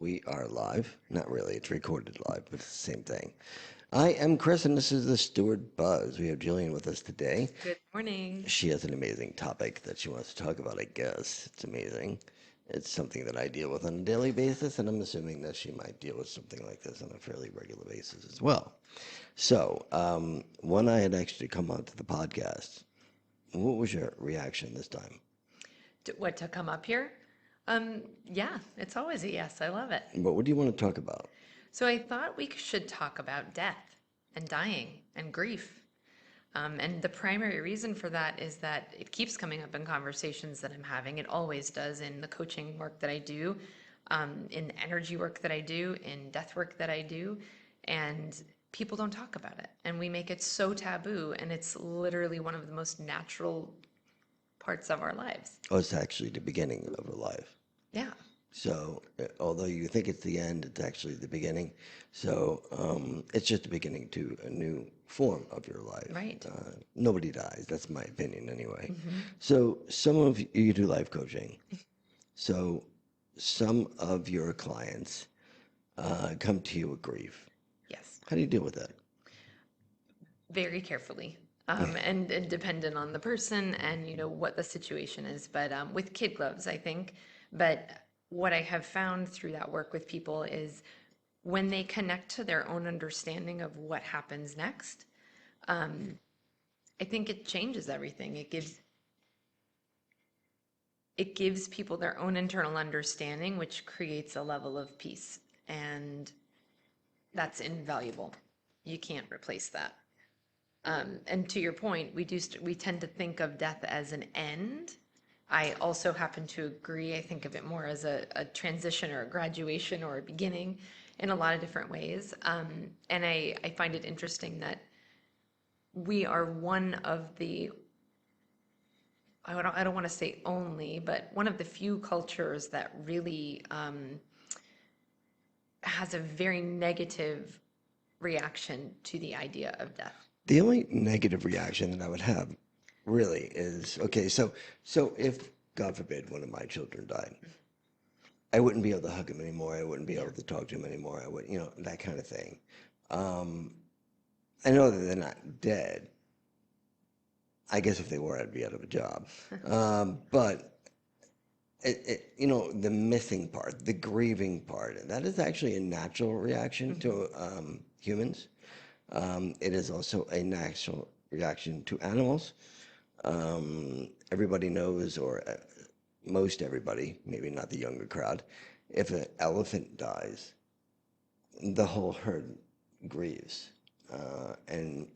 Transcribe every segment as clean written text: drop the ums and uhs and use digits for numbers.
We are live. Not really, it's recorded live, but it's the same thing. I am Chris, and this is the Stewart Buzz. We have Jillian with us today. Good morning. She has an amazing topic that she wants to talk about, I guess. It's amazing. It's something that I deal with on a daily basis, and I'm assuming that she might deal with something like this on a fairly regular basis as well. So, when I had actually come onto the podcast, what was your reaction this time? What to come up here? Yeah, it's always a yes. I love it. What do you want to talk about? So I thought we should talk about death and dying and grief. And the primary reason for that is that it keeps coming up in conversations that I'm having. It always does in the coaching work that I do, in energy work that I do, in death work that I do. And people don't talk about it. And we make it so taboo. And it's literally one of the most natural parts of our lives. Oh, it's actually the beginning of her life. Yeah. So, although you think it's the end, it's actually the beginning. So, it's just the beginning to a new form of your life. Right. Nobody dies. That's my opinion, anyway. Mm-hmm. So, some of you do life coaching. So, some of your clients come to you with grief. Yes. How do you deal with that? Very carefully. And dependent on the person and what the situation is, but with kid gloves, I think. But what I have found through that work with people is when they connect to their own understanding of what happens next, I think it changes everything. It gives people their own internal understanding, which creates a level of peace, and that's invaluable. You can't replace that. And to your point, we tend to think of death as an end. I also happen to agree. I think of it more as a transition or a graduation or a beginning in a lot of different ways. And I find it interesting that we are one of the, I don't want to say only, but one of the few cultures that really has a very negative reaction to the idea of death. The only negative reaction that I would have really is okay, so if God forbid one of my children died, I wouldn't be able to hug him anymore. I wouldn't be Yeah. able to talk to him anymore. I would, that kind of thing. Um, I know that they're not dead. I guess if they were, I'd be out of a job. But the missing part, the grieving part, that is actually a natural reaction to humans. It is also a natural reaction to animals. Everybody knows, or most everybody, maybe not the younger crowd, if an elephant dies, the whole herd grieves. And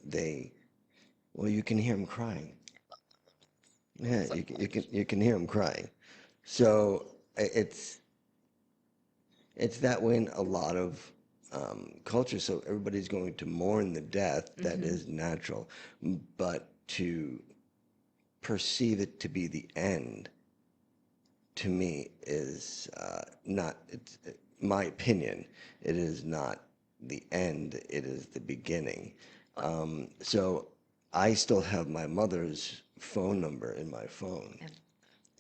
well, you can hear them crying. Yeah, So you can hear them crying. So it's that way in a lot of cultures. So everybody's going to mourn the death that is natural, but to perceive it to be the end, to me, is not. It's my opinion. It is not the end. It is the beginning. So I still have my mother's phone number in my phone, yeah.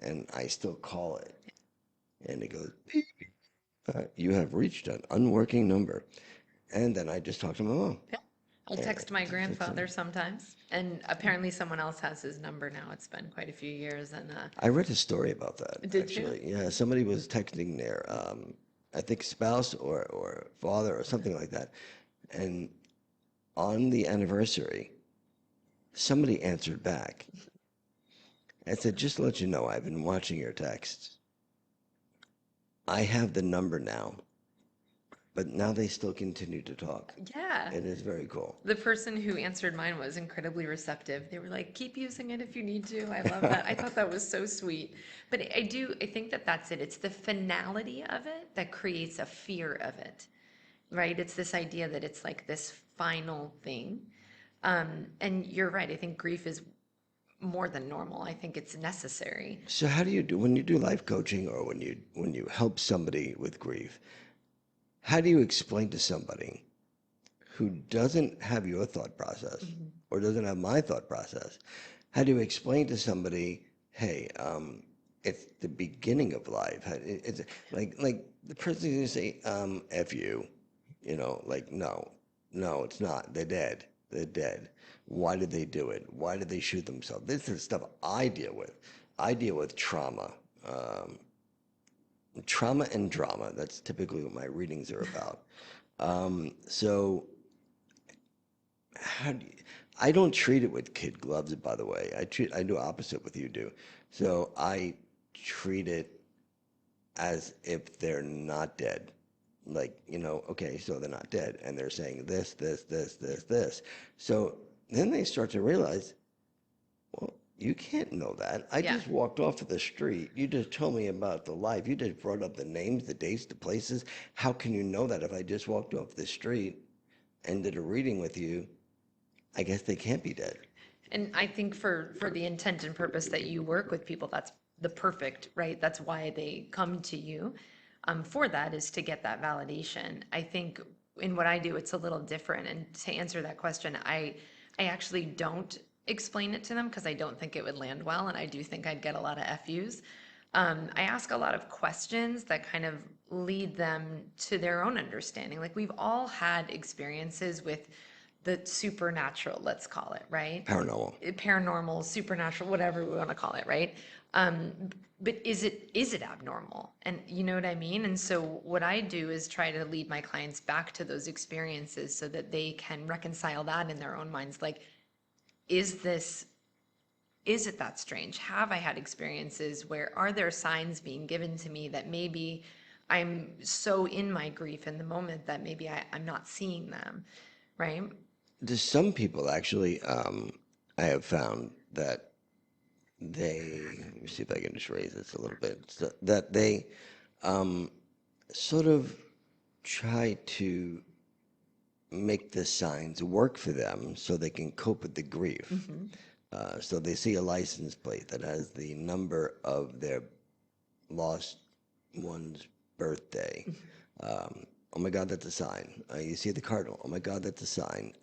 and I still call it, and it goes, "You have reached an unworking number." And then I just talk to my mom. Yeah. I'll text my grandfather sometimes, and apparently someone else has his number now. It's been quite a few years, and I read a story about that, did you? actually. Yeah, somebody was texting their, I think, spouse or father or something like that. And on the anniversary, somebody answered back and said, "Just to let you know, I've been watching your texts. I have the number now." But now they still continue to talk. Yeah. It is very cool. The person who answered mine was incredibly receptive. They were like, "Keep using it if you need to." I love that. I thought that was so sweet. But I think that that's it. It's the finality of it that creates a fear of it, right? It's this idea that it's like this final thing. And you're right. I think grief is more than normal. I think it's necessary. So how do you do when you do life coaching or when you help somebody with grief? How do you explain to somebody who doesn't have your thought process Mhm. or doesn't have my thought process? How do you explain to somebody, hey, it's the beginning of life. It's like the person who say, F you, like, no, it's not. They're dead. They're dead. Why did they do it? Why did they shoot themselves? This is stuff I deal with. I deal with trauma. Trauma and drama. That's typically what my readings are about. So how do you, I don't treat it with kid gloves, by the way. I do opposite what you do. So I treat it as if they're not dead. Like, okay, so they're not dead. And they're saying this, this, this, this, this. So then they start to realize, well, you can't know that. I Yeah. just walked off of the street. You just told me about the life. You just brought up the names, the dates, the places. How can you know that if I just walked off the street and did a reading with you? I guess they can't be dead. And I think for the intent and purpose that you work with people, that's the perfect, right? That's why they come to you. For that is to get that validation. I think in what I do, it's a little different. And to answer that question, I actually don't explain it to them because I don't think it would land well, and I do think I'd get a lot of FUs. I ask a lot of questions that kind of lead them to their own understanding. Like we've all had experiences with the supernatural, let's call it, right? Paranormal. Paranormal, supernatural, whatever we want to call it, right? Um, but is it abnormal? And you know what I mean? And so what I do is try to lead my clients back to those experiences so that they can reconcile that in their own minds. Like, is this is it that strange? Have I had experiences where are there signs being given to me that maybe I'm so in my grief in the moment that maybe I'm not seeing them, right? There's some people actually, I have found that let me see if I can just raise this a little bit, so that they sort of try to make the signs work for them so they can cope with the grief. So they see a license plate that has the number of their lost one's birthday. Oh my God, that's a sign. You see the cardinal. Oh my God, that's a sign.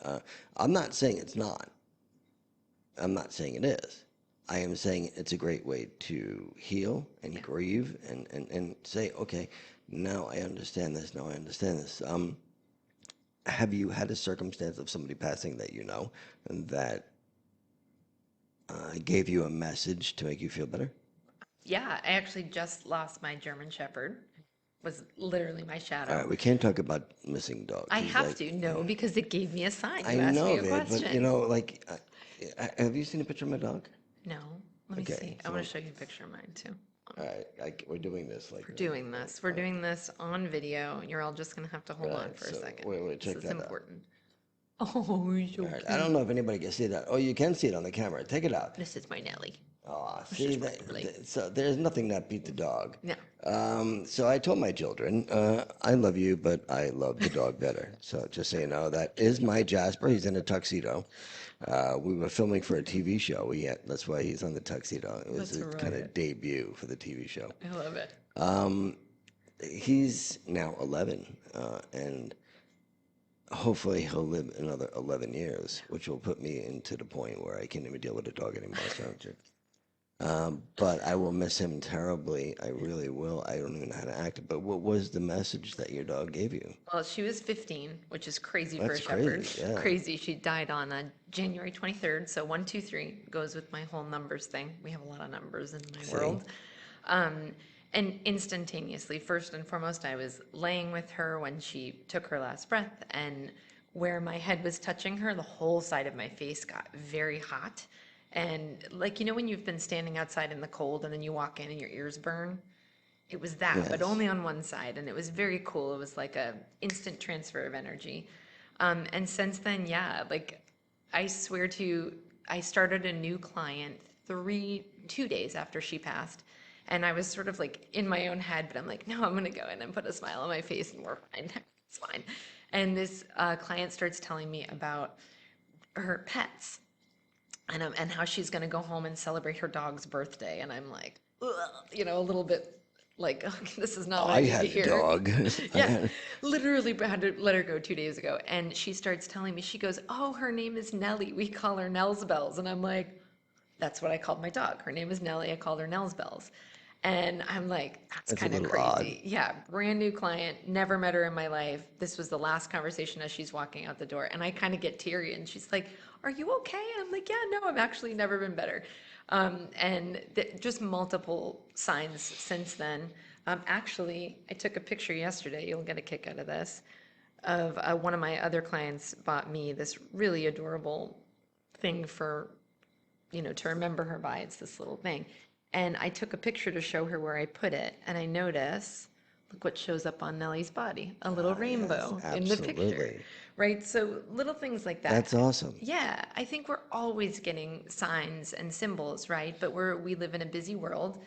I'm not saying it's not. I'm not saying it is. I am saying it's a great way to heal and grieve and say, okay, now I understand this. Now I understand this. Have you had a circumstance of somebody passing that that gave you a message to make you feel better? Yeah, I actually just lost my German Shepherd. Was literally my All shadow. right, we can't talk about missing dogs. I He's have like, to, no, because it gave me a sign. I You asked me know a that, but question. like, have you seen a picture of my dog? No, let me Okay, see. I want to show you a picture of mine too. all right, we're doing this like. We're doing this. We're doing this on video. You're all just gonna have to hold All on right, for a so second. wait, This check is that out. important. Oh, he's so All right, I cute. don't know if anybody can see that. Oh, you can see it on the camera. Take it out. This is my Nelly. Oh, This see is my that? Nelly. So there's nothing that beat the dog. No. So I told my children, I love you, but I love the dog better. So just so you know, that is my Jasper. He's in a tuxedo. We were filming for a TV show. That's why he's on the tuxedo. It was That's his kind right. of debut for the TV show. I love it. He's now 11, and hopefully he'll live another 11 years, which will put me into the point where I can't even deal with a dog anymore. But I will miss him terribly. I really will. I don't even know how to act it. But what was the message that your dog gave you? Well, she was 15, which is crazy for a That's shepherd. crazy, yeah. Crazy. She died on January 23rd. So 123 goes with my whole numbers thing. We have a lot of numbers in my world. And instantaneously, first and foremost, I was laying with her when she took her last breath, and where my head was touching her, the whole side of my face got very hot. And like, when you've been standing outside in the cold and then you walk in and your ears burn? It was that, but Yes. only on one side, and it was very cool. It was like a instant transfer of energy. And since then, yeah, like I swear to you, I started a new client 2 days after she passed. And I was sort of like in my own head, but I'm like, no, I'm going to go in and put a smile on my face and we're fine. It's fine. And this client starts telling me about her pets and how she's going to go home and celebrate her dog's birthday. And I'm like, ugh, a little bit like, oh, this is not what I I need had to a hear. dog. Yeah, literally had to let her go 2 days ago. And she starts telling me, she goes, oh, her name is Nellie. We call her Nell's Bells. And I'm like, that's what I called my dog. Her name is Nellie. I called her Nell's Bells. And I'm like, that's That's a kind of little odd. crazy. Yeah, brand new client, never met her in my life. This was the last conversation as she's walking out the door. And I kind of get teary and she's like, are you okay? I'm like, yeah, no, I've actually never been better. And just multiple signs since then. Actually, I took a picture yesterday, you'll get a kick out of this, of one of my other clients bought me this really adorable thing for, to remember her by. It's this little thing. And I took a picture to show her where I put it. And I notice, look what shows up on Nellie's body, a little Ah, yes, rainbow in the picture, absolutely. right? So little things like That's that. awesome. Yeah, I think we're always getting signs and symbols, right? But we live in a busy world.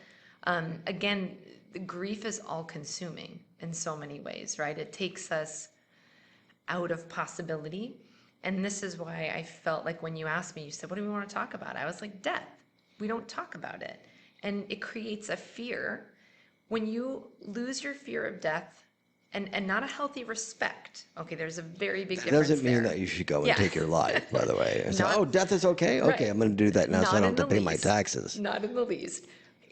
Again, the grief is all consuming in so many ways, right? It takes us out of possibility. And this is why I felt like when you asked me, you said, what do we want to talk about? I was like, death. We don't talk about it. And it creates a fear. When you lose your fear of death and not a healthy respect, okay, there's a very big That difference doesn't mean there. that you should go and Yeah. take your life, by the way. And say, Not oh, death is okay? Okay, right. I'm going to do that now so I Not don't in have to the pay my least. taxes. Not in the least.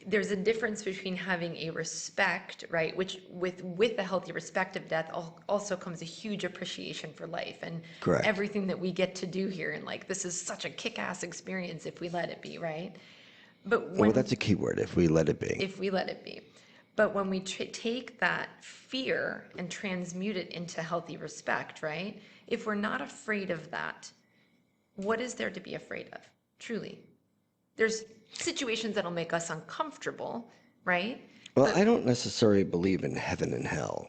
There's a difference between having a respect, right, which with a healthy respect of death also comes a huge appreciation for life and Correct. everything that we get to do here. And like, this is such a kick-ass experience if we let it be, right? But Well, that's when a key word, if we let it be. if we let it be. But when we take that fear and transmute it into healthy respect, right? If we're not afraid of that, what is there to be afraid of? Truly. There's situations that'll make us uncomfortable, right? Well, I But don't necessarily believe in heaven and hell.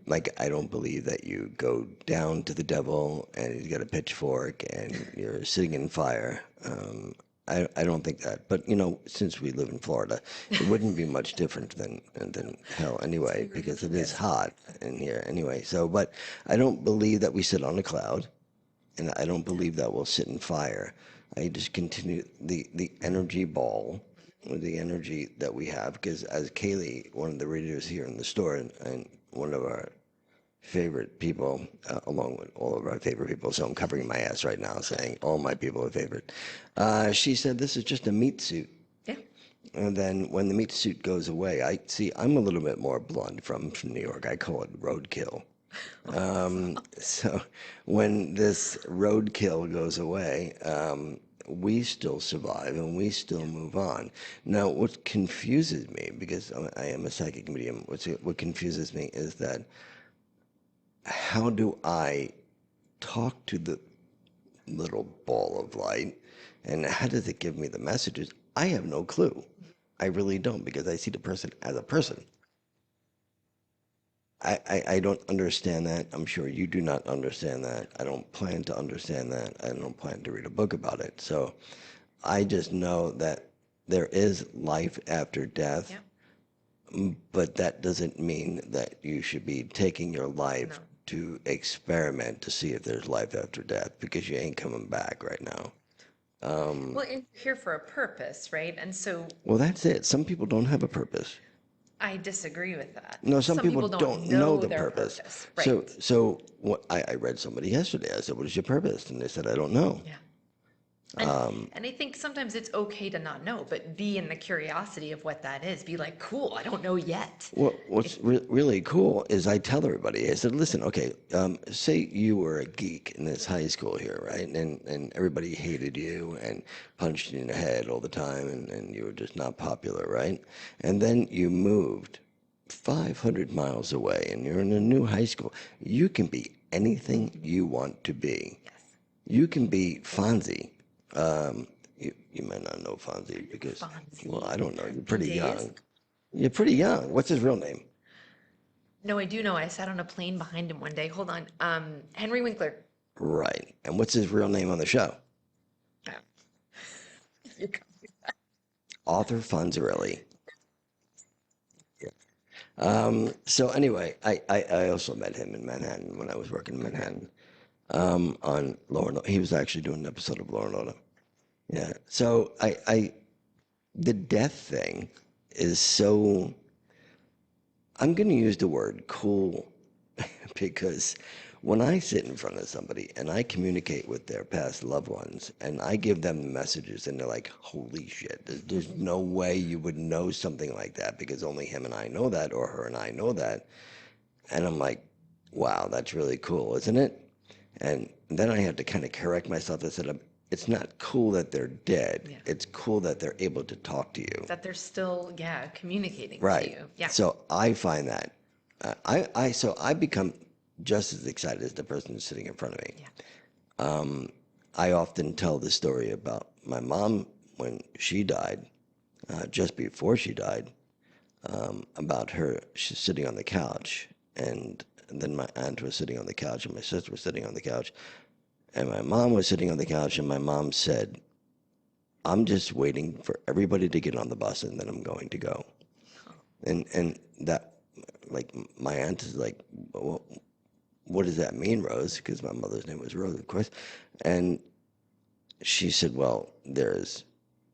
Like, I don't believe that you go down to the devil and he's got a pitchfork and you're sitting in fire. I don't think that. But, since we live in Florida, it wouldn't be much different than hell anyway, because it is hot in here anyway. So, but I don't believe that we sit on a cloud, and I don't believe that we'll sit in fire. I just continue the energy ball, or the energy that we have, because as Kaylee, one of the readers here in the store, and one of our favorite people, along with all of our favorite people, so I'm covering my ass right now saying all my people are favorite. She said this is just a meat suit. yeah, And then when the meat suit goes away, I'm a little bit more blunt from New York. I call it roadkill. So when this roadkill goes away, we still survive and we still move on. Now, what confuses me, because I am a psychic medium, what confuses me is that how do I talk to the little ball of light and how does it give me the messages? I have no clue. I really don't, because I see the person as a person. I don't understand that. I'm sure you do not understand that. I don't plan to understand that. I don't plan to read a book about it. So I just know that there is life after death, yeah, but that doesn't mean that you should be taking your no. life to experiment to see if there's life after death, because you ain't coming back right now. Well, and you're here for a purpose, right? And so Well, that's it. Some people don't have a purpose. I disagree with that. No, some Some people people don't don't know know the their purpose. purpose, So, right? so what I read somebody yesterday. I said, "What is your purpose?" And they said, "I don't know." Yeah. And I think sometimes it's okay to not know, but be in the curiosity of what that is. Be like, cool, I don't know yet. What's really cool is I tell everybody, I said, listen, okay, say you were a geek in this high school here, right? And everybody hated you and punched you in the head all the time, and you were just not popular, right? And then you moved 500 miles away and you're in a new high school. You can be anything you want to be. Yes. You can be Fonzie. You might not know Fonzie because, well, I Fonzie. don't know. You're pretty PJs? young. You're pretty young. What's his real name? No, I do know. I sat on a plane behind him one day. Hold on. Henry Winkler. Right. And what's his real name on the show? Yeah. You got me. Arthur Fonzarelli. So anyway, I also met him in Manhattan when I was working in Manhattan, on Law and Order. He was actually doing an episode of Law and Order. Yeah. So the death thing is so, I'm going to use the word cool because when I sit in front of somebody and I communicate with their past loved ones and I give them messages and they're like, holy shit, there's no way you would know something like that because only him and I know that or her and I know that. And I'm like, wow, that's really cool, isn't it? And then I had to kind of correct myself. I said, it's not cool that they're dead. Yeah. It's cool that they're able to talk to you. That they're still, yeah, communicating to Right. you. Yeah. So I find that so I become just as excited as the person who's sitting in front of me. Yeah. I often tell the story about my mom when she died, just before she died, about her she's sitting on the couch, and then my aunt was sitting on the couch, and my sister was sitting on the couch, and my mom was sitting on the couch, and my mom said, "I'm just waiting for everybody to get on the bus, and then I'm going to go." And that, like, my aunt is like, well, what does that mean, Rose? Because my mother's name was Rose, of course. And she said, well, there's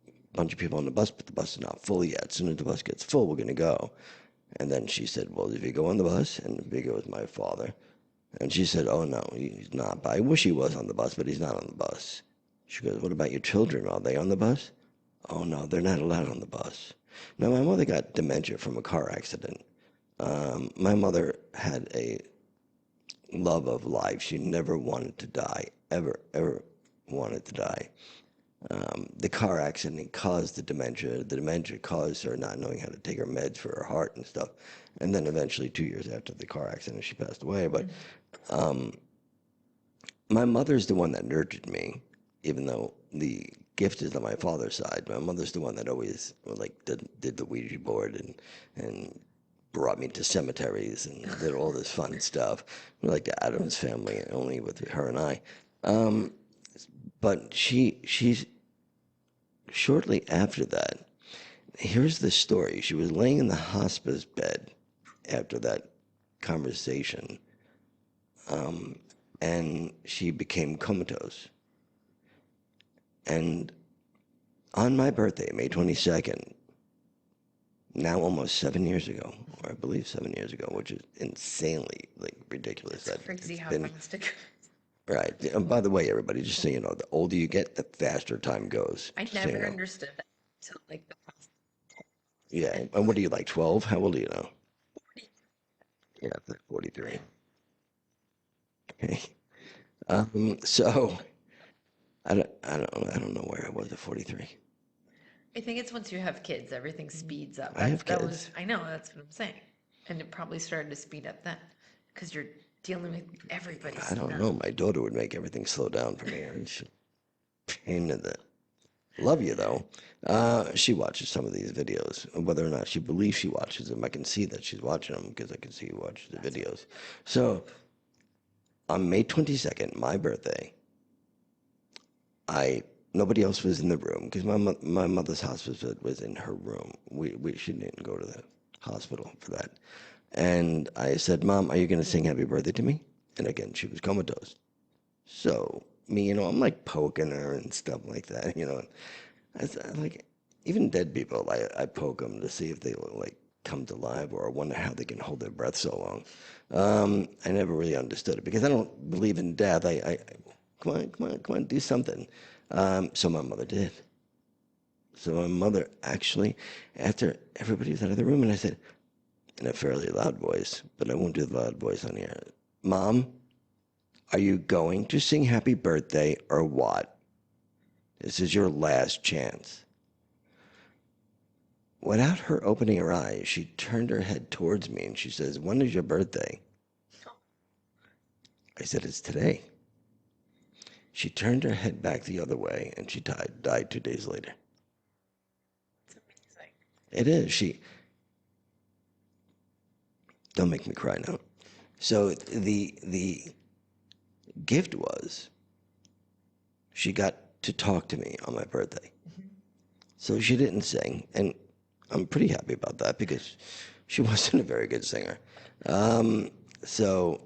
a bunch of people on the bus, but the bus is not full yet. As soon as the bus gets full, we're going to go. And then she said, well, if you go on the bus, and Vigo was my father. And she said, oh, no, he's not. But I wish he was on the bus, but he's not on the bus. She goes, what about your children? Are they on the bus? Oh, no, they're not allowed on the bus. Now, my mother got dementia from a car accident. My mother had a love of life. She never wanted to die, ever wanted to die. The car accident caused the dementia. The dementia caused her not knowing how to take her meds for her heart and stuff. And then eventually, 2 years after the car accident, she passed away. But my mother's the one that nurtured me, even though the gift is on my father's side. My mother's the one that always did the Ouija board and brought me to cemeteries and did all this fun stuff. We're like the Addams family, only with her and I. But she's shortly after that. Here's the story. She was laying in the hospice bed after that conversation, and she became comatose. And on my birthday, May 22nd, now almost 7 years ago, or I believe 7 years ago, which is insanely ridiculous. It's crazy how fast it goes. Right. And by the way, everybody, just so you know, the older you get, the faster time goes. I Just so you never know. understood that until like the past. Yeah. And what are you, like 12? How old are you now? Yeah, 43. Okay. So I don't know where I was at 43. I think it's once you have kids, everything speeds up. I have That kids. was, I know, that's what I'm saying. And it probably started to speed up then because you're dealing with everybody's I don't know. My daughter would make everything slow down for me. And she pain in the love you though. She watches some of these videos. Whether or not she believes she watches them, I can see that she's watching them because I can see who watches the videos. So on May 22nd, my birthday, nobody else was in the room because my mother's hospice bed was in her room. She didn't go to the hospital for that. And I said, Mom, are you going to sing happy birthday to me? And again, she was comatose. So me, I'm like poking her and stuff like that, like even dead people, I poke them to see if they like come to life or I wonder how they can hold their breath so long. I never really understood it because I don't believe in death. I come on, do something. So my mother did. So my mother actually, after everybody was out of the room, and I said, in a fairly loud voice, but I won't do the loud voice on here, Mom, are you going to sing happy birthday or what? This is your last chance. Without her opening her eyes, she turned her head towards me and she says, when is your birthday? I said, it's today. She turned her head back the other way and she died 2 days later. It's amazing. It is. Don't make me cry now. So the gift was she got to talk to me on my birthday. So she didn't sing, and I'm pretty happy about that because she wasn't a very good singer. So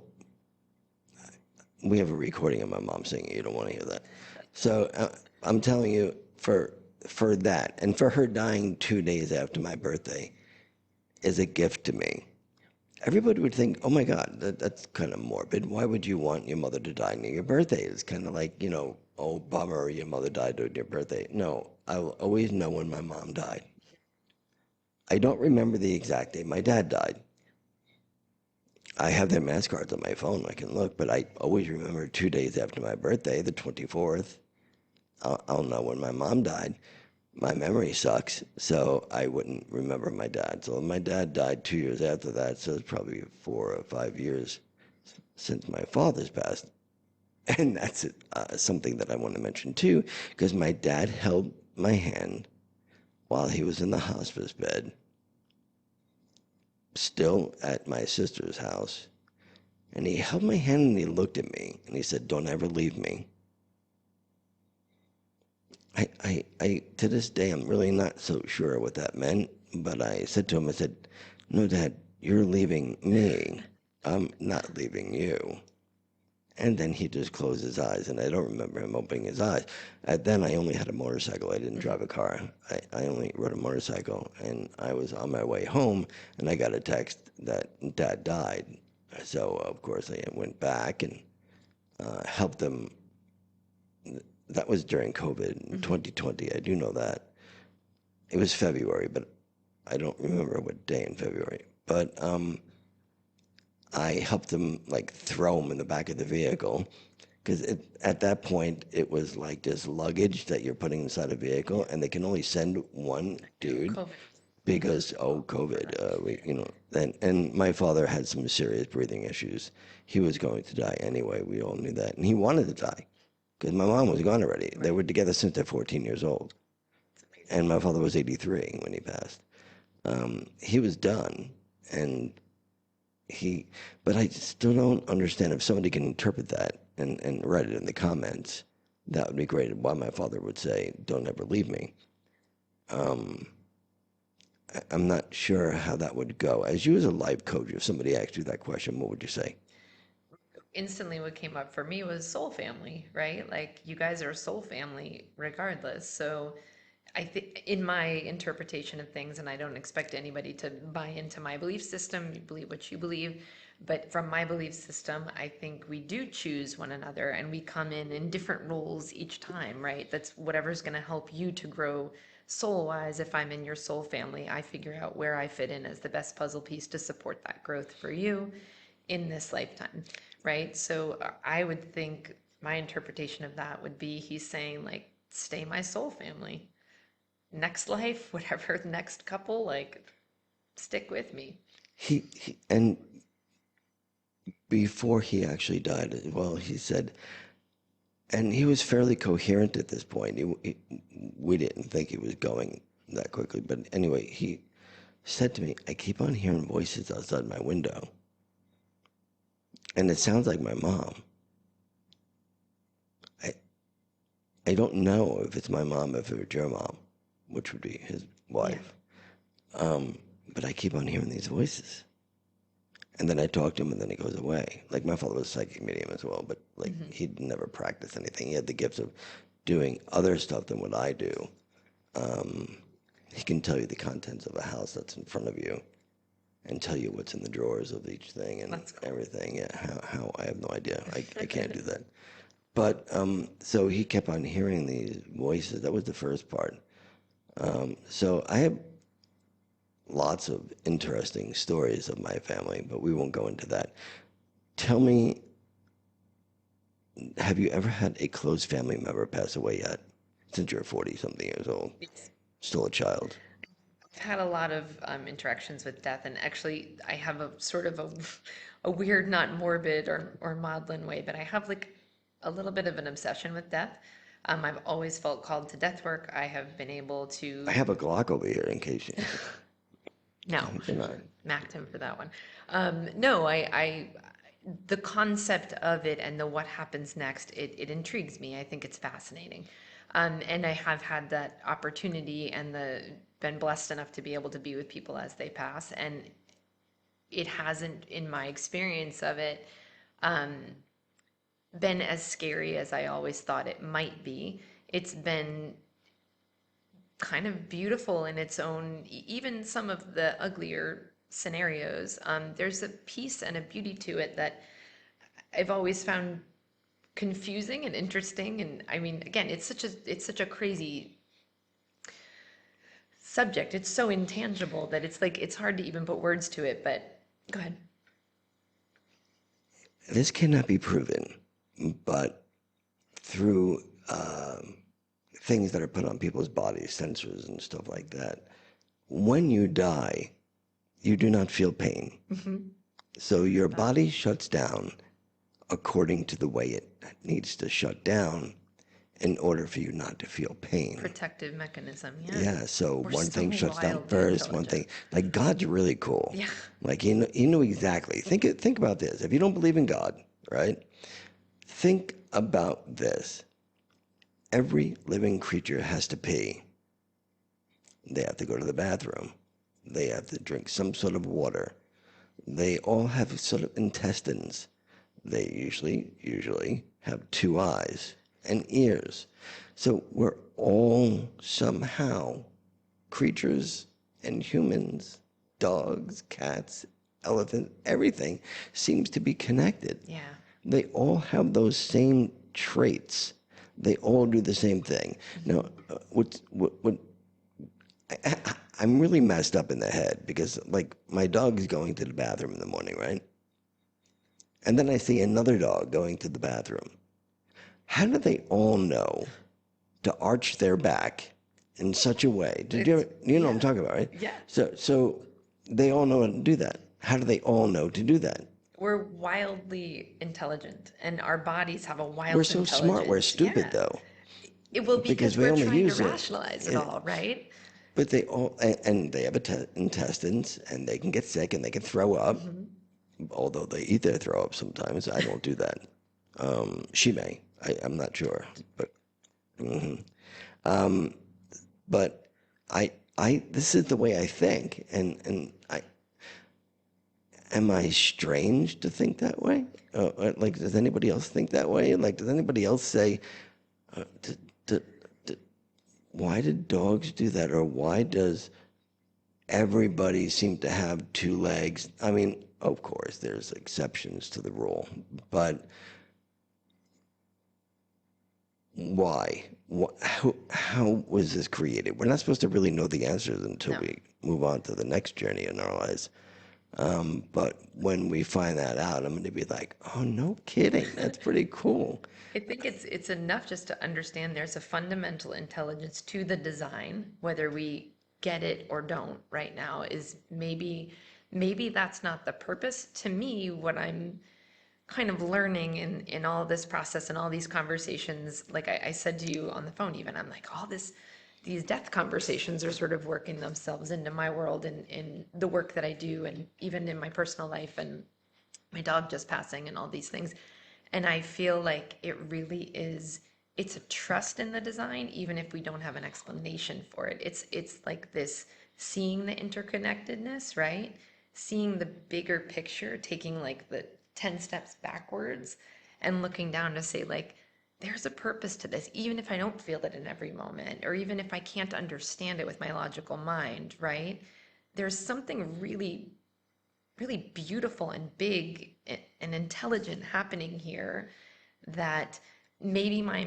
we have a recording of my mom singing. You don't want to hear that. So I'm telling you, for that, and for her dying 2 days after my birthday, is a gift to me. everybody would think, oh my God, that's kind of morbid. Why would you want your mother to die near your birthday? It's kind of like, oh, bummer, your mother died on your birthday. No, I will always know when my mom died. I don't remember the exact day my dad died. I have their mass cards on my phone. I can look, but I always remember 2 days after my birthday, the 24th. I'll know when my mom died. My memory sucks, so I wouldn't remember my dad. So my dad died 2 years after that, so it's probably 4 or 5 years since my father's passed. And that's something that I want to mention too, because my dad held my hand while he was in the hospice bed, still at my sister's house. And he held my hand and he looked at me and he said, "Don't ever leave me." To this day, I'm really not so sure what that meant, but I said to him, I said, "No, Dad, you're leaving me. I'm not leaving you." And then he just closed his eyes, and I don't remember him opening his eyes. Then I only had a motorcycle. I didn't drive a car. I only rode a motorcycle, and I was on my way home, and I got a text that Dad died. So, of course, I went back and helped them. That was during COVID in 2020. I do know that. It was February, but I don't remember what day in February. But I helped them like throw him in the back of the vehicle because at that point it was like this luggage that you're putting inside a vehicle, and they can only send one dude COVID. because COVID. And my father had some serious breathing issues. He was going to die anyway. We all knew that, and he wanted to die because my mom was gone already. They were together since they're 14 years old, and my father was 83 when he passed. He was done, and he, but I still don't understand if somebody can interpret that and write it in the comments. That would be great. Why my father would say, "Don't ever leave me." Um, I'm not sure how that would go. As you as a life coach, if somebody asked you that question, what would you say? Instantly what came up for me was soul family, right? Like you guys are a soul family regardless. So I think in my interpretation of things, and I don't expect anybody to buy into my belief system, you believe what you believe, but from my belief system, I think we do choose one another and we come in different roles each time, right? That's whatever's going to help you to grow soul wise. If I'm in your soul family, I figure out where I fit in as the best puzzle piece to support that growth for you in this lifetime, right? So I would think my interpretation of that would be he's saying, like, stay my soul family. Next life, whatever, next couple, like, stick with me. And before he actually died, well, he said, and he was fairly coherent at this point. We didn't think he was going that quickly, but anyway, he said to me, "I keep on hearing voices outside my window, and it sounds like my mom. I, I don't know if it's my mom, if it's your mom, which would be his Yeah. wife. But I keep on hearing these voices." And then I talk to him, and then he goes away. Like my father was a psychic medium as well, but like he'd never practiced anything. He had the gifts of doing other stuff than what I do. Um, he can tell you the contents of a house that's in front of you, and tell you what's in the drawers of each thing and That's cool. everything. Yeah, how I have no idea. I can't do that. But so he kept on hearing these voices. That was the first part. So I have lots of interesting stories of my family, but we won't go into that. Tell me, have you ever had a close family member pass away yet? Since you're 40 something years old, still a child. I've had a lot of interactions with death, and actually, I have a sort of a weird, not morbid or maudlin way, but I have like a little bit of an obsession with death. I've always felt called to death work. I have been able I to, have a Glock over here in case you. no, You're not. smacked him for that one. No, the concept of it and the what happens next, it intrigues me. I think it's fascinating. And I have had that opportunity and been blessed enough to be able to be with people as they pass. And it hasn't, in my experience of it, been as scary as I always thought it might be. It's been kind of beautiful in its own, even some of the uglier scenarios, there's a peace and a beauty to it that I've always found confusing and interesting. And I mean, again, it's such a crazy subject. It's so intangible that it's like it's hard to even put words to it. But go ahead. This cannot be proven, but through things that are put on people's bodies, sensors and stuff like that, when you die, you do not feel pain. So your body shuts down according to the way it needs to shut down in order for you not to feel pain. Protective mechanism, yeah. Yeah, so We're one so thing shuts down wildly first, one intelligent. thing, like God's really cool. Yeah. Like he knew exactly. Think about this. If you don't believe in God, right? Think about this. Every living creature has to pee. They have to go to the bathroom. They have to drink some sort of water. They all have sort of intestines. They usually have two eyes and ears. So we're all somehow creatures and humans, dogs, cats, elephants, everything seems to be connected. Yeah. They all have those same traits. They all do the same thing. Now, I'm really messed up in the head because, like, my dog's going to the bathroom in the morning, right? And then I see another dog going to the bathroom. How do they all know to arch their back in such a way? You know what I'm talking about, right? Yeah. So they all know how to do that. How do they all know to do that? We're wildly intelligent, and our bodies have a wild We're so smart. We're intelligence. stupid, Yeah. though, It will because because we we're only trying to use it. rationalize it Yeah. all, right? But they all, and they have intestines, and they can get sick, and they can throw up. Although they eat their throw up sometimes. I don't do that. She may. I'm not sure. But but this is the way I think, and am I strange to think that way? Like, does anybody else think that way? Like, does anybody else say, d- d- d- why did dogs do that, or why does everybody seem to have two legs? I mean, of course, there's exceptions to the rule, but why? How was this created? We're not supposed to really know the answers until No. we move on to the next journey in our lives. But when we find that out, I'm going to be like, oh, no kidding. That's pretty cool. I think it's enough just to understand there's a fundamental intelligence to the design, whether we get it or don't right now, is maybe that's not the purpose. To me, what I'm kind of learning in all this process and all these conversations, like I said to you on the phone even, I'm like, these death conversations are sort of working themselves into my world and in the work that I do, and even in my personal life, and my dog just passing and all these things. And I feel like it really is, it's a trust in the design, even if we don't have an explanation for it. It's like this seeing the interconnectedness, right? Seeing the bigger picture, taking like the 10 steps backwards and looking down to say, like, there's a purpose to this, even if I don't feel it in every moment, or even if I can't understand it with my logical mind, right? There's something really really beautiful and big and intelligent happening here that maybe my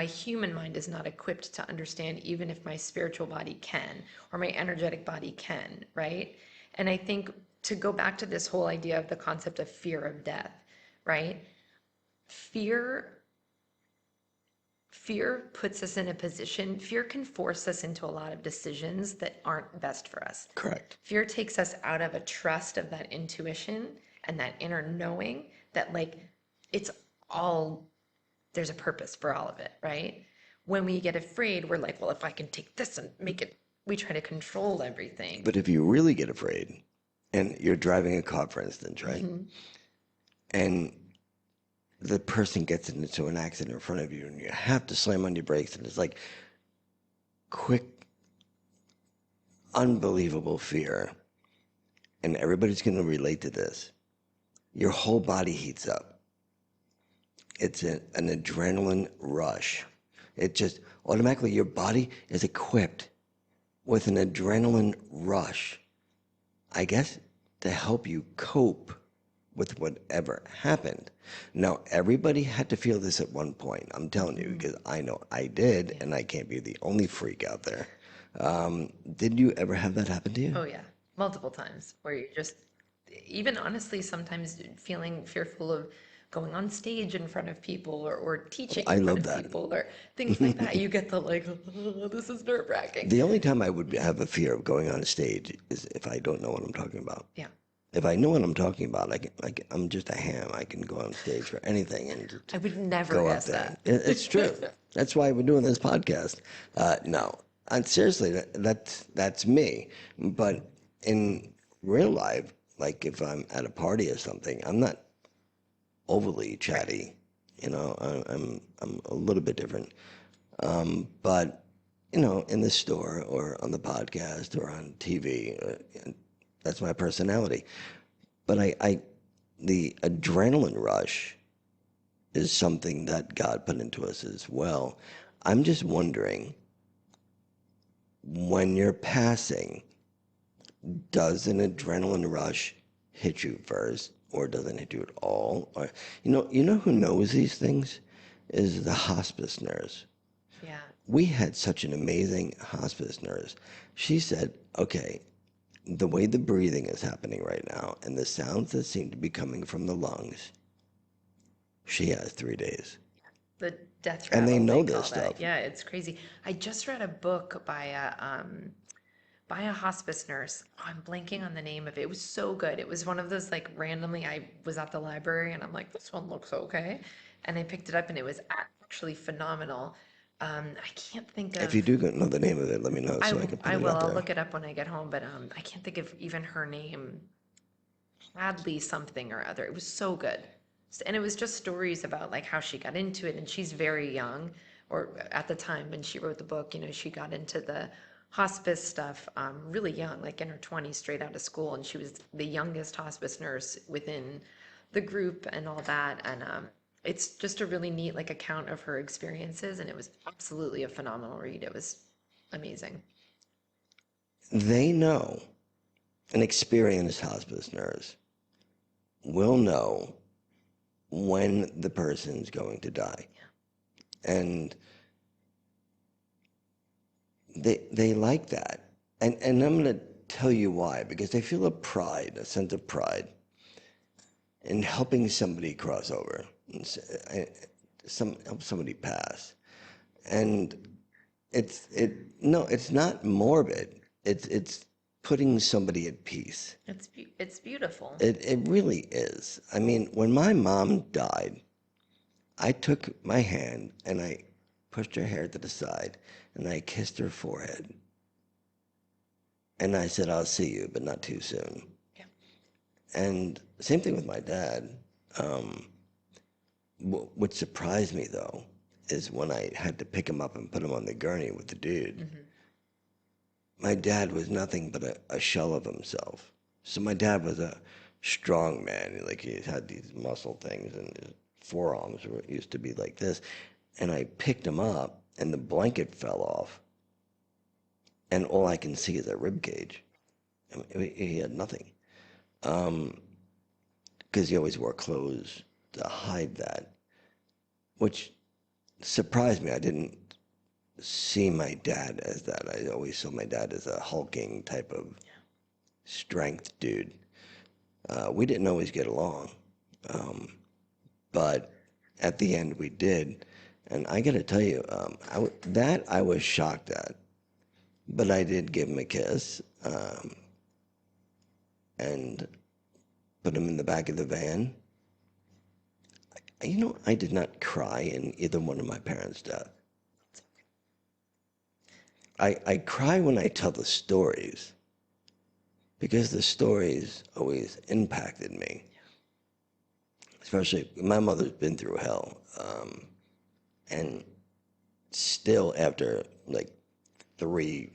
human mind is not equipped to understand, even if my spiritual body can, or my energetic body can, right? And I think to go back to this whole idea of the concept of fear of death, right? Fear fear puts us in a position, fear can force us into a lot of decisions that aren't best for us. Correct. Fear takes us out of a trust of that intuition and that inner knowing that, like, it's all, there's a purpose for all of it, right? When we get afraid, we're like, well, if I can take this and make it, we try to control everything. But if you really get afraid, and you're driving a car, for instance, right? And the person gets into an accident in front of you, and you have to slam on your brakes, and it's like quick, unbelievable fear. And everybody's going to relate to this. Your whole body heats up. It's an adrenaline rush. It just automatically, your body is equipped with an adrenaline rush. I guess, to help you cope with whatever happened. Now, everybody had to feel this at one point. I'm telling you, because I know I did, Yeah. and I can't be the only freak out there. Did you ever have that happen to you? Oh, yeah. Multiple times where you're just, even honestly, sometimes feeling fearful of going on stage in front of people or Oh, teaching I in front love of that. people or things like that. You get the like, "Oh, this is nerve-wracking." The only time I would have a fear of going on a stage is if I don't know what I'm talking about. Yeah. If I know what I'm talking about, I'm just a ham. I can go on stage for anything and I just would never go up guess there. that. It's true. That's why we're doing this podcast. No, and seriously, that's me. But in real life, like if I'm at a party or something, I'm not overly Right. chatty. I'm a little bit different. But in the store or on the podcast or on TV, that's my personality. But the adrenaline rush is something that God put into us as well. I'm just wondering, when you're passing, does an adrenaline rush hit you first, or doesn't hit you at all? Or you know who knows these things is the hospice nurse. Yeah. We had such an amazing hospice nurse. She said, okay, the way the breathing is happening right now and the sounds that seem to be coming from the lungs, she has 3 days. The death And they rattle, they know this call that. stuff. Yeah, it's crazy. I just read a book by a hospice nurse. Oh, I'm blanking on the name of it. It was so good. It was one of those like randomly I was at the library and I'm like, this one looks okay. And I picked it up and it was actually phenomenal. I can't think If of you do know the name of it, let me know so I can put I it will. up I'll there. look it up when I get home, but I can't think of even her name. Hadley something or other. It was so good. And it was just stories about like how she got into it and she's very young or at the time when she wrote the book, she got into the hospice stuff really young, like in her 20s straight out of school and she was the youngest hospice nurse within the group and all that and it's just a really neat like account of her experiences and it was absolutely a phenomenal read. It was amazing. They know, an experienced hospice nurse will know when the person's going to die. And they like that. And I'm going to tell you why, because they feel a sense of pride in helping somebody cross over, and help somebody pass. And no, it's not morbid. It's putting somebody at peace. It's beautiful. It really is. I mean, when my mom died, I took my hand and I pushed her hair to the side and I kissed her forehead. And I said, I'll see you, but not too soon. Yeah. And same thing with my dad. Um, what surprised me though is when I had to pick him up and put him on the gurney with the dude. My dad was nothing but a shell of himself. So my dad was a strong man. Like he had these muscle things and his forearms used to be like this. And I picked him up and the blanket fell off. And all I can see is a rib cage. I mean, he had nothing. Because he always wore clothes to hide that, which surprised me. I didn't see my dad as that. I always saw my dad as a hulking type of strength dude. We didn't always get along, but at the end we did. And I got to tell you, that I was shocked at. But I did give him a kiss and put him in the back of the van. I did not cry in either one of my parents' death. I cry when I tell the stories because the stories always impacted me. Especially, my mother's been through hell. And still, after like 3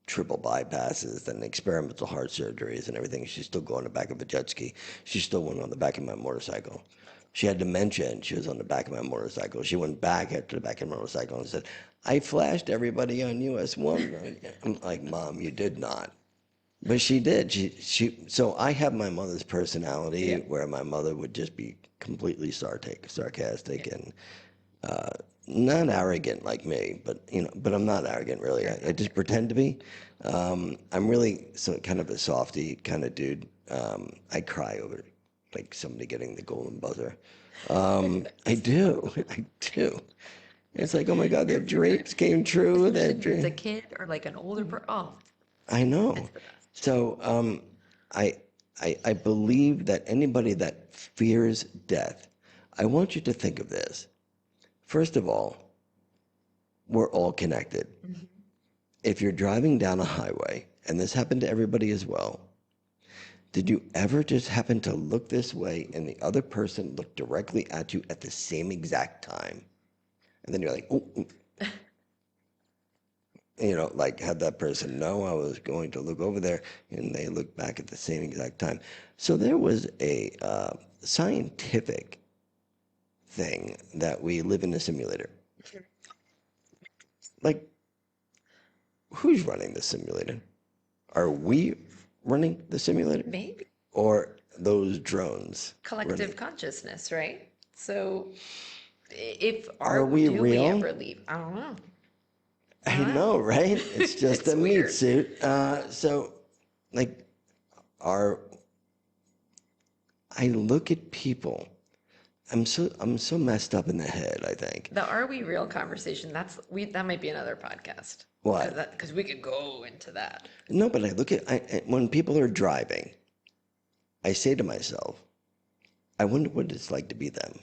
triple bypasses and experimental heart surgeries and everything, she's still going on the back of a jet ski. She still went on the back of my motorcycle. She had dementia and she was on the back of my motorcycle. She went back after the back of the motorcycle and said, I flashed everybody on US 1. I'm like, Mom, you did not. But she did. So I have my mother's personality Yeah. where my mother would just be completely sarcastic Yeah. and not arrogant like me, but but I'm not arrogant really. You're I not just pretend to be. I'm really kind of a softy kind of dude. I cry over like somebody getting the golden buzzer. I do. I do. It's like, oh my God, their every time. dreams came true. Especially Their if it's a dream. kid or like an older person. Oh, I it's know. the best. So I, I believe that anybody that fears death, I want you to think of this. First of all, we're all connected. Mhm. If you're driving down a highway, and this happened to everybody as well, did you ever just happen to look this way and the other person looked directly at you at the same exact time? And then you're like, oh, like had that person know I was going to look over there, and they looked back at the same exact time. So there was a scientific thing that we live in a simulator. Like, who's running the simulator? Are we running the simulator, Maybe or those drones running? collective consciousness, right? So if Are our we do we real? ever leave? I don't know. I I don't know. know, right? It's just It's a meat weird. suit. So, like, are I look at people. I'm so messed up in the head, I think. The are we real conversation, that might be another podcast. What? Because we could go into that. No, but I look at when people are driving, I say to myself, I wonder what it's like to be them.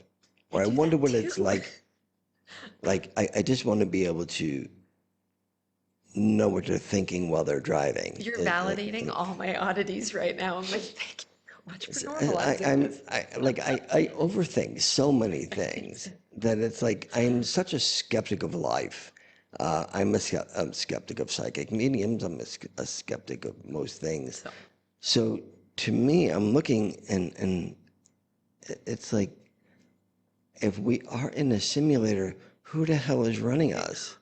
I Or I do wonder that what it's too. like I just want to be able to know what they're thinking while they're driving. You're validating all my oddities right now. I'm like, thank you so much for I, normalizing I'm this. I overthink so many things that it's like I'm such a skeptic of life. I'm skeptic of psychic mediums. I'm a skeptic of most things. So So to me, I'm looking and it's like if we are in a simulator, who the hell is running us?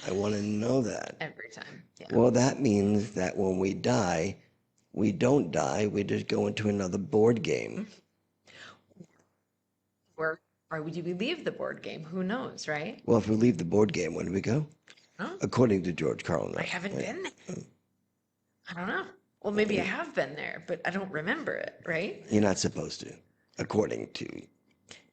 I want to know that. every time. Yeah. Well, that means that when we don't die, we just go into another board game. Where do we leave the board game? Who knows, right? Well, if we leave the board game, when do we go? Huh? According to George Carlin, I haven't right? been there. I don't know. Well, maybe I have been there, but I don't remember it, right? You're not supposed to, according to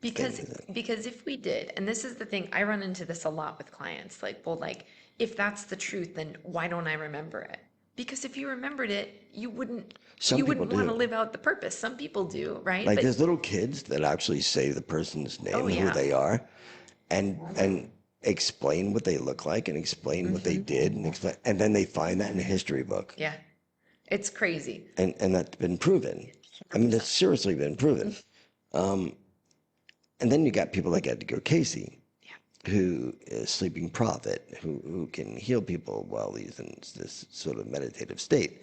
Because things. because if we did, and this is the thing, I run into this a lot with clients, like, well, like, if that's the truth, then why don't I remember it? Because if you remembered it, you wouldn't Some people want to do. live out the purpose. Some people do, right? Like But there's little kids that actually say the person's oh name, who yeah. they are, and explain what they look like and explain what they did and then they find that in a history book. Yeah. It's crazy. And that's been proven. I mean, that's seriously been proven. And then you got people like Edgar Casey, Yeah. who is sleeping prophet, who can heal people while he's in this sort of meditative state,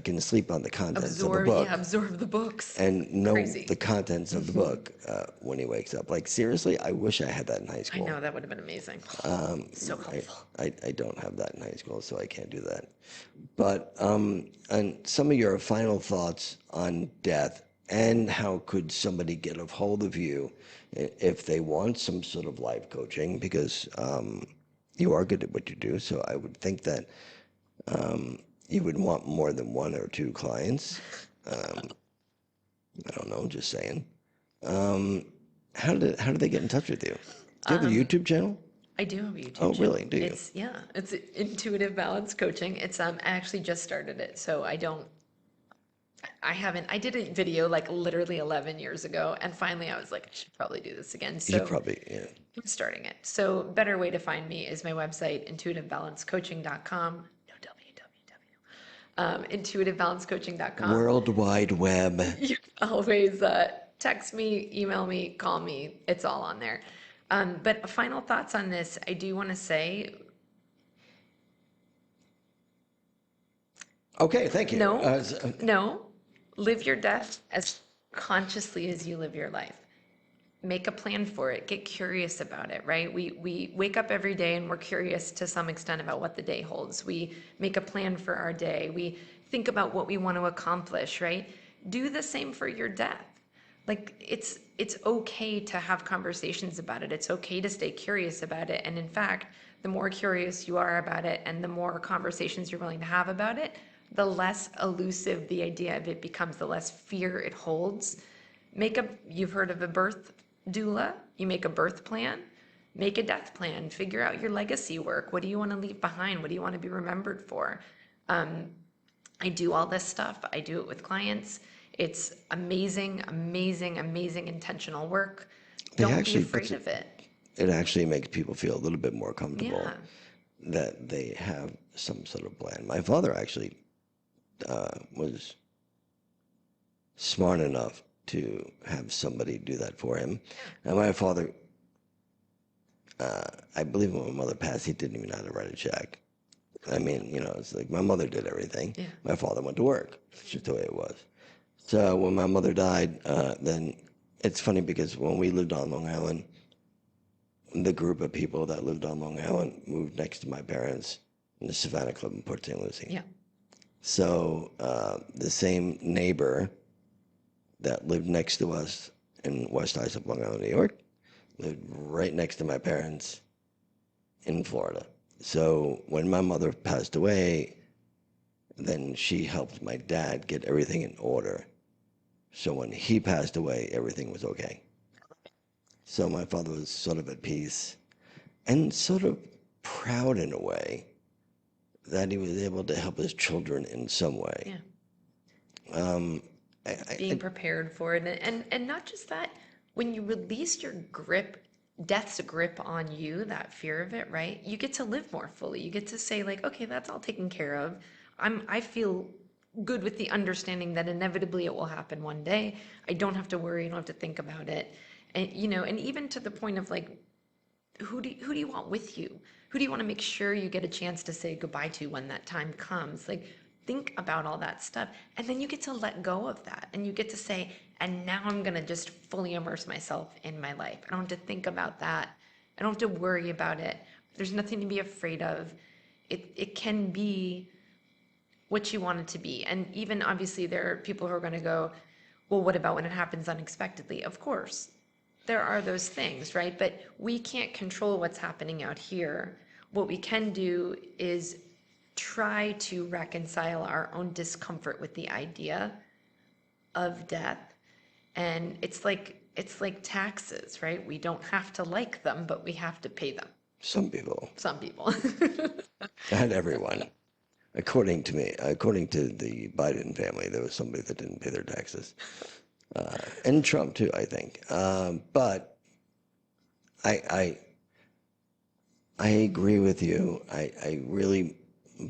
can sleep on the contents of a book Absorb the books. and know Crazy. the contents of the book when he wakes up. Like, seriously, I wish I had that in high I school. know that would have been amazing. So helpful. I don't have that in high school, so I can't do that. But and some of your final thoughts on death and how could somebody get a hold of you if they want some sort of life coaching, because you are good at what you do. So I would think that you would want more than one or two clients. I don't know, just saying. How do they get in touch with you? Do you have a YouTube channel? I do have a YouTube Oh, channel. really? Do you? It's intuitive balance coaching. I actually just started it, so I haven't. I did a video like literally 11 years ago, and finally I was like, I should probably do this again. You So should probably, yeah. I'm starting it. So better way to find me is my website, intuitivebalancecoaching.com. No www. Intuitivebalancecoaching.com. World Wide Web. You can always text me, email me, call me. It's all on there. But final thoughts on this, I do want to say, Okay, thank you. no, live your death as consciously as you live your life. make a plan for it. Get curious about it, right? We wake up every day and we're curious to some extent about what the day holds. We make a plan for our day. We think about what we want to accomplish, right? Do the same for your death. Like it's okay to have conversations about it. It's okay to stay curious about it. And in fact, the more curious you are about it and the more conversations you're willing to have about it, the less elusive the idea of it becomes, the less fear it holds. You've heard of a birth doula? You make a birth plan, make a death plan, figure out your legacy work. What do you want to leave behind? What do you want to be remembered for? I do all this stuff. I do it with clients. It's amazing, amazing, amazing intentional work. They Don't be actually puts afraid of it. it actually makes people feel a little bit more comfortable Yeah. that they have some sort of plan. My father actually was smart enough to have somebody do that for him. And my father, I believe when my mother passed, he didn't even know how to write a check. I mean, it's like my mother did everything. Yeah. My father went to work. It's just the way it was. So when my mother died, then it's funny because when we lived on Long Island, the group of people that lived on Long Island moved next to my parents in the Savannah Club in Port St. Lucie. Yeah. So the same neighbor that lived next to us in West Islip, Long Island, New York, lived right next to my parents in Florida. So when my mother passed away, then she helped my dad get everything in order. So when he passed away, everything was okay. So my father was sort of at peace and sort of proud in a way that he was able to help his children in some way. Yeah. Being prepared for it. And not just that, when you release your grip, death's grip on you, that fear of it, right? You get to live more fully. You get to say, like, okay, that's all taken care of. I feel good with the understanding that inevitably it will happen one day. I don't have to worry, I don't have to think about it. And and even to the point of like, who do you want with you? Who do you want to make sure you get a chance to say goodbye to when that time comes? Like, think about all that stuff. And then you get to let go of that. And you get to say, and now I'm going to just fully immerse myself in my life. I don't have to think about that. I don't have to worry about it. There's nothing to be afraid of. It can be what you want it to be. And even obviously, there are people who are going to go, well, what about when it happens unexpectedly? Of course, there are those things, right? But we can't control what's happening out here. What we can do is try to reconcile our own discomfort with the idea of death. And it's like taxes, right? We don't have to like them, but we have to pay them. Some people, Some people. not everyone. According to me, according to the Biden family, there was somebody that didn't pay their taxes. And Trump too, I think. But I agree with you. I really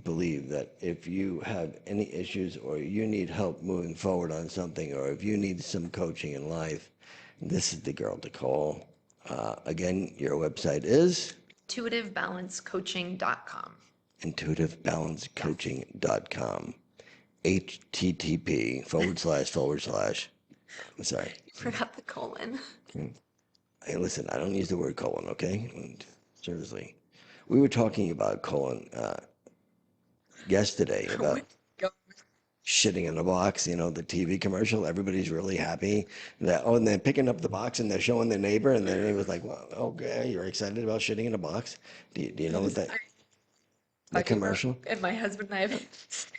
believe that if you have any issues or you need help moving forward on something, or if you need some coaching in life, this is the girl to call. Again, your website is intuitivebalancecoaching.com. intuitivebalancecoaching.com. http:// sorry. Forgot the colon. Hey, listen, I don't use the word colon, okay? Seriously. We were talking about colon yesterday, about shitting in a box, the TV commercial. Everybody's really happy that, and they're picking up the box and they're showing their neighbor, and then it was like, well, okay, you're excited about shitting in a box. Do you know what the commercial? And my husband and I have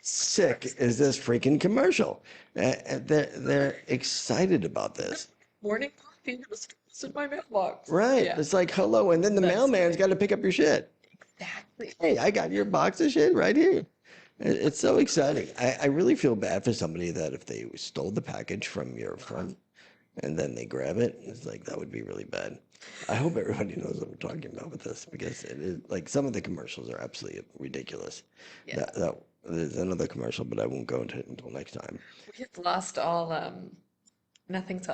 Sick is this freaking commercial. They're excited about this. morning coffee was in my mailbox. Right. Yeah. It's like, hello. And then the mailman's got to pick up your shit. Exactly. Hey, I got your box of shit right here. It's so exciting. I really feel bad for somebody that if they stole the package from your front and then they grab it, it's like, that would be really bad. I hope everybody knows what we're talking about with this, because it is like, some of the commercials are absolutely ridiculous. Yeah. There's another commercial, but I won't go into it until next time. We have lost all nothing's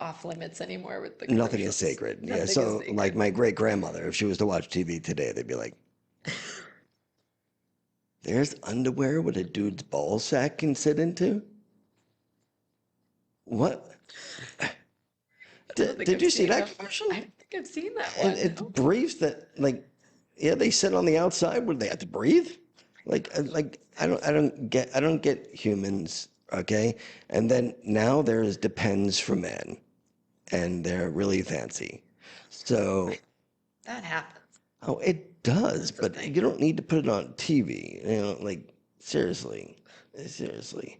off limits anymore with the Nothing is commercials. sacred. Nothing Yeah. is So sacred. like my great grandmother, if she was to watch TV today, they'd be like, there's underwear what a dude's ball sack can sit into? What? don't think Did I've you see seen that them. commercial? I don't think I've seen that And one. it's briefs that like, yeah, they sit on the outside where they have to breathe. Like I don't get humans, okay? And then now there's Depends for Men, and they're really fancy. So, That happens. oh, it does, That's a but thing. you don't need to put it on TV. You know, like seriously, seriously,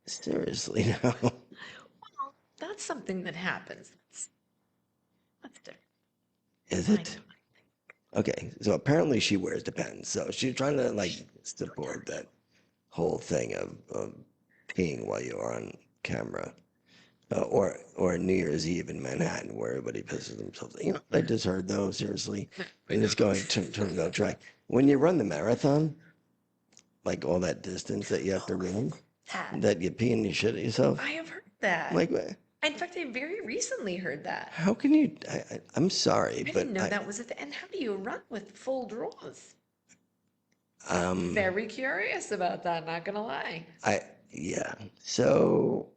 seriously now. Well, that's something that happens. That's different. Is I know. it? Okay, so apparently she wears Depends. So she's trying to like support that whole thing of peeing while you're on camera. Or New Year's Eve in Manhattan where everybody pisses themselves. You know, I just heard though, seriously. I And it's know. going to no track. When you run the marathon, like all that distance that you have to run, That. that you pee and you shit at yourself, I have heard that. like, In fact, I very recently heard that. how can you? I'm sorry, I but didn't know that was a thing. And how do you run with full draws? um, Very curious about that, not gonna lie. yeah. So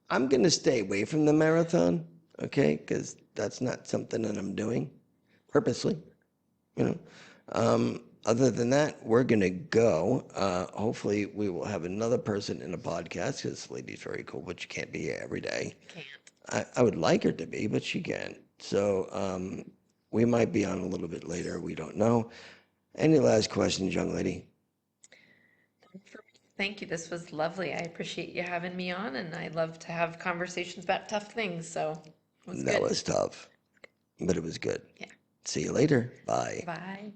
I'm gonna stay away from the marathon, okay? Because that's not something that I'm doing purposely, you know. Other than that, we're gonna go. Hopefully, we will have another person in a podcast because this lady's very cool, but she can't be here every day. Can't. I would like her to be, but she can't. So we might be on a little bit later. We don't know. Any last questions, young lady? Thank you. This was lovely. I appreciate you having me on, and I love to have conversations about tough things. So it was That good. was tough, but it was good. Yeah. See you later. Bye. Bye.